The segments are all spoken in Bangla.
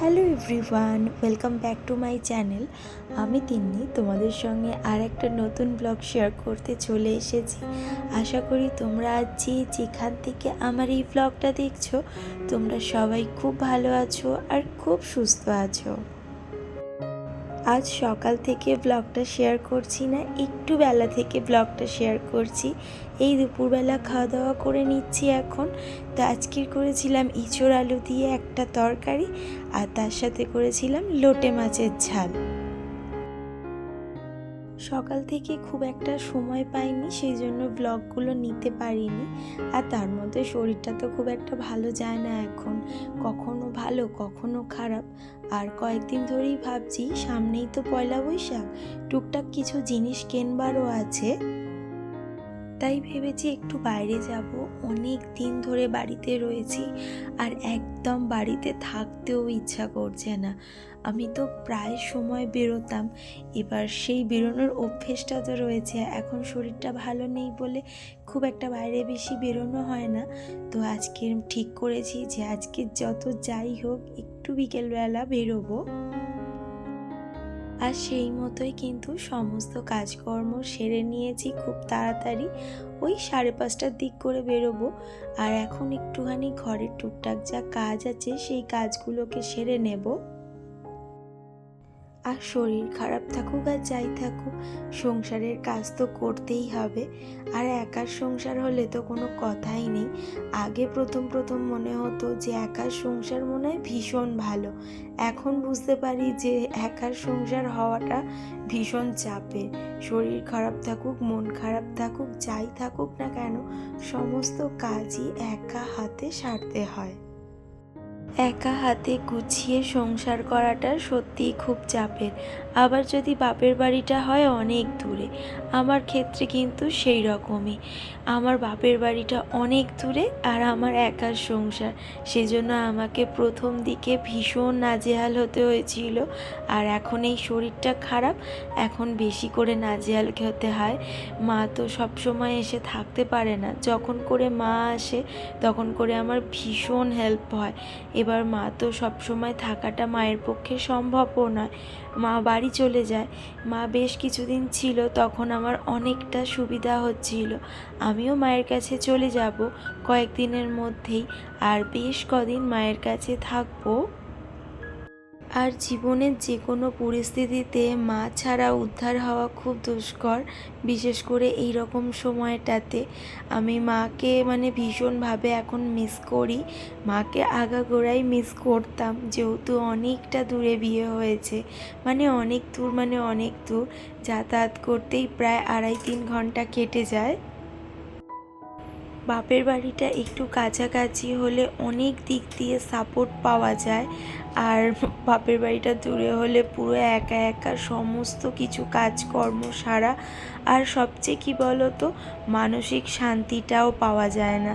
Hello everyone, welcome back to my channel. আমি তিন্নি তোমাদের সঙ্গে আর একটা নতুন ব্লগ শেয়ার করতে চলে এসেছি। আশা করি তোমরা যেখান থেকে আমার এই ব্লগটা দেখছো তোমরা সবাই খুব ভালো আছো আর খুব সুস্থ আছো। আজ সকাল থেকে ব্লগটা শেয়ার করছি না, একটু বেলা থেকে ব্লগটা শেয়ার করছি। এই দুপুরবেলা খাওয়া দাওয়া করে নিচ্ছি এখন। তো আজকের করেছিলাম ইঁচড় আলু দিয়ে একটা তরকারি, আর তার সাথে করেছিলাম লোটে মাছের ঝাল। সকাল থেকে খুব একটা সময় পাইনি, সেই জন্য ব্লগগুলো নিতে পারিনি। আর তার মধ্যে শরীরটা তো খুব একটা ভালো যায় না এখন, কখনো ভালো কখনো খারাপ। আর কয়েকদিন ধরেই ভাবছি সামনেই তো পয়লা বৈশাখ, টুকটাক কিছু জিনিস কেনবারও আছে। তাই ভেবেছি একটু বাইরে যাব। অনেক দিন ধরে বাড়িতে রয়েছি আর একদম বাড়িতে থাকতেও ইচ্ছা করছে না। আমি তো প্রায় সময় বেরোতাম, এবার সেই বেরোনোর অভ্যেসটা তো রয়েছে। এখন শরীরটা ভালো নেই বলে খুব একটা বাইরে বেশি বেরোনো হয় না। তো আজকে ঠিক করেছি যে আজকে যত যাই হোক একটু বিকেলবেলা বেরোবো। আর সেই মতোই কিন্তু সমস্ত কাজকর্ম সেরে নিয়েছি খুব তাড়াতাড়ি। ওই 5:30টার দিক করে বেরোবো। আর এখন একটুখানি ঘরের টুকটাক যা কাজ আছে সেই কাজগুলোকে সেরে নেব। আর শরীর খারাপ থাকুক আর যাই থাকুক, সংসারের কাজ তো করতেই হবে। আর একার সংসার হলে তো কোনো কথাই নেই। আগে প্রথম প্রথম মনে হতো যে একার সংসার মনে হয় ভীষণ ভালো। এখন বুঝতে পারি যে একার সংসার হওয়াটা ভীষণ চাপের। শরীর খারাপ থাকুক, মন খারাপ থাকুক, যাই থাকুক না কেন, সমস্ত কাজই একা হাতে সারতে হয়। একা হাতে গুছিয়ে সংসার করাটা সত্যিই খুব চাপের। আবার যদি বাপের বাড়িটা হয় অনেক দূরে, আমার ক্ষেত্রে কিন্তু সেই রকমই। আমার বাপের বাড়িটা অনেক দূরে আর আমার একার সংসার, সেজন্য আমাকে প্রথম দিকে ভীষণ নাজেহাল হতে হয়েছিল। আর এখন এই শরীরটা খারাপ, এখন বেশি করে নাজেহাল হতে হয়। মা তো সবসময় এসে থাকতে পারে না, যখন করে মা আসে তখন করে আমার ভীষণ হেল্প হয়। এবার মা তো সবসময় থাকাটা মায়ের পক্ষে সম্ভবও নয়, মা বাড়ি চলে যায়। মা বেশ কিছুদিন ছিল, তখন আমার অনেকটা সুবিধা হচ্ছিল। আমিও মায়ের কাছে চলে যাব কয়েকদিনের মধ্যেই, আর বেশ কদিন মায়ের কাছে থাকবো। আর জীবনের যে কোনো পরিস্থিতিতে মা ছাড়া উদ্ধার হওয়া খুব দুষ্কর, বিশেষ করে এই রকম সময়টাতে। আমি মাকে ভীষণভাবে এখন মিস করি। মাকে আগাগোড়াই মিস করতাম, যেহেতু অনেকটা দূরে বিয়ে হয়েছে। অনেক দূর যাতায়াত করতেই প্রায় 2.5-3 ঘন্টা কেটে যায়। বাপের বাড়িটা একটু কাছাকাছি হলে অনেক দিক দিয়ে সাপোর্ট পাওয়া যায়, আর বাপের বাড়িটা দূরে হলে পুরো একা একা সমস্ত কিছু কাজকর্ম সারা। আর সবচেয়ে কী বলো তো, মানসিক শান্তিটাও পাওয়া যায় না।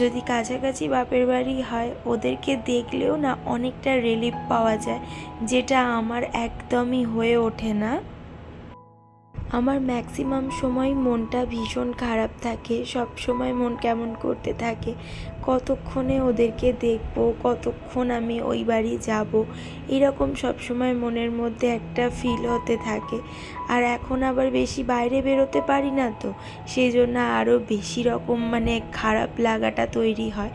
যদি কাছাকাছি বাপের বাড়ি হয়, ওদেরকে দেখলেও না অনেকটা রিলিফ পাওয়া যায়, যেটা আমার একদমই হয়ে ওঠে না। আমার ম্যাক্সিমাম সময় মনটা ভীষণ খারাপ থাকে, সব সময় মন কেমন করতে থাকে, কতক্ষণে ওদেরকে দেখবো, কতক্ষণ আমি ওই বাড়ি যাব, এরকম সবসময় মনের মধ্যে একটা ফিল হতে থাকে। আর এখন আবার বেশি বাইরে বেরোতে পারি না, তো সেই জন্য আরও বেশি রকম খারাপ লাগাটা তৈরি হয়।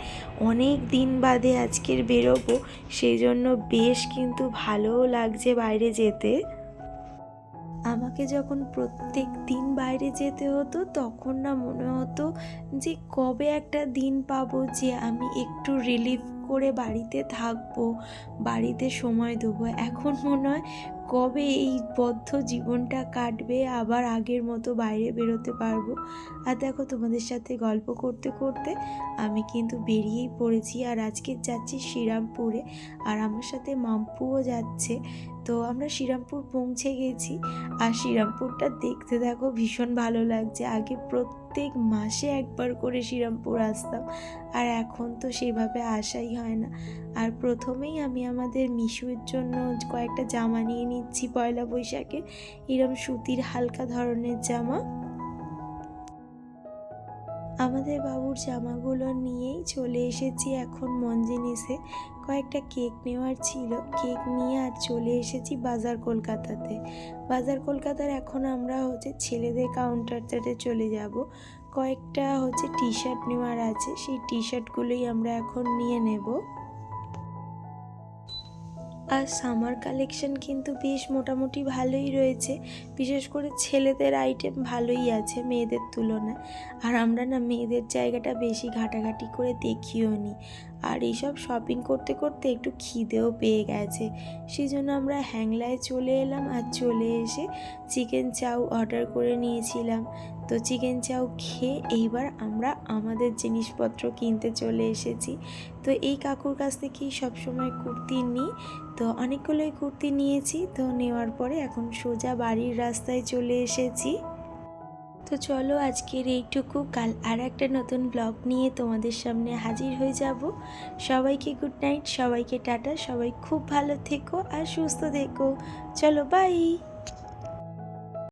অনেক দিন বাদে আজকের বেরোবো, সেই জন্য বেশ কিন্তু ভালোও লাগছে বাইরে যেতে। আমাকে যখন প্রত্যেক দিন বাইরে যেতে হতো, তখন না মনে হতো যে কবে একটা দিন পাবো যে আমি একটু রিলিফ করে বাড়িতে থাকবো, বাড়িতে সময় দেবো। এখন মনে হয় কবে এই বদ্ধ জীবনটা কাটবে, আবার আগের মতো বাইরে বেরোতে পারবো। আর দেখো, তোমাদের সাথে গল্প করতে করতে আমি কিন্তু বেরিয়েই পড়েছি। আর আজকে যাচ্ছি শ্রীরামপুরে, আর আমার সাথে মাম্পুও যাচ্ছে। তো আমরা শ্রীরামপুর পৌঁছে গেছি। আর শ্রীরামপুরটা দেখতে দেখো ভীষণ ভালো লাগছে। আগে প্রত্যেক মাসে একবার করে শ্রীরামপুর আসতাম, আর এখন তো সেভাবে আসাই হয় না। আর প্রথমেই আমি আমাদের মিশুর জন্য কয়েকটা জামা নিয়ে নিচ্ছি পয়লা বৈশাখে, এরম সুতির হালকা ধরনের জামা। আমাদের বাবুর জামাগুলো নিয়েই চলে এসেছি এখন মন জিনিসে। কয়েকটা কেক নেওয়ার ছিল, কেক নিয়ে আর চলে এসেছি বাজার কলকাতাতে। বাজার কলকাতার এখন আমরা ছেলেদের কাউন্টারটাতে চলে যাব। কয়েকটা টি শার্ট নেওয়ার আছে, সেই টি শার্টগুলোই আমরা এখন নিয়ে নেব। আর সামার কালেকশন কিন্তু বেশ মোটামুটি ভালোই রয়েছে, বিশেষ করে ছেলেদের আইটেম ভালোই আছে মেয়েদের তুলনায়। আর আমরা না মেয়েদের জায়গাটা বেশি ঘাটাঘাটি করে দেখিও নি। আর এইসব শপিং করতে করতে একটু খিদেও পেয়ে গেছে, সেই জন্য আমরা হ্যাংলায় চলে এলাম। আর চলে এসে চিকেন চাউ অর্ডার করে নিয়েছিলাম। তো চিকেন চাউ খেয়ে এইবার আমরা আমাদের জিনিসপত্র কিনতে চলে এসেছি। তো এই কাকুর কাছ থেকেই সবসময় কুর্তি নিই, তো অনেকগুলোই কুর্তি নিয়েছি। তো নেওয়ার পরে এখন সোজা বাড়ির রাস্তায় চলে এসেছি। তো চলো আজকের এইটুকু, কাল আর একটা নতুন ব্লগ নিয়ে তোমাদের সামনে হাজির হয়ে যাব। সবাইকে গুড নাইট, সবাইকে টাটা, সবাই খুব ভালো থেকো আর সুস্থ থেকো। চলো বাই।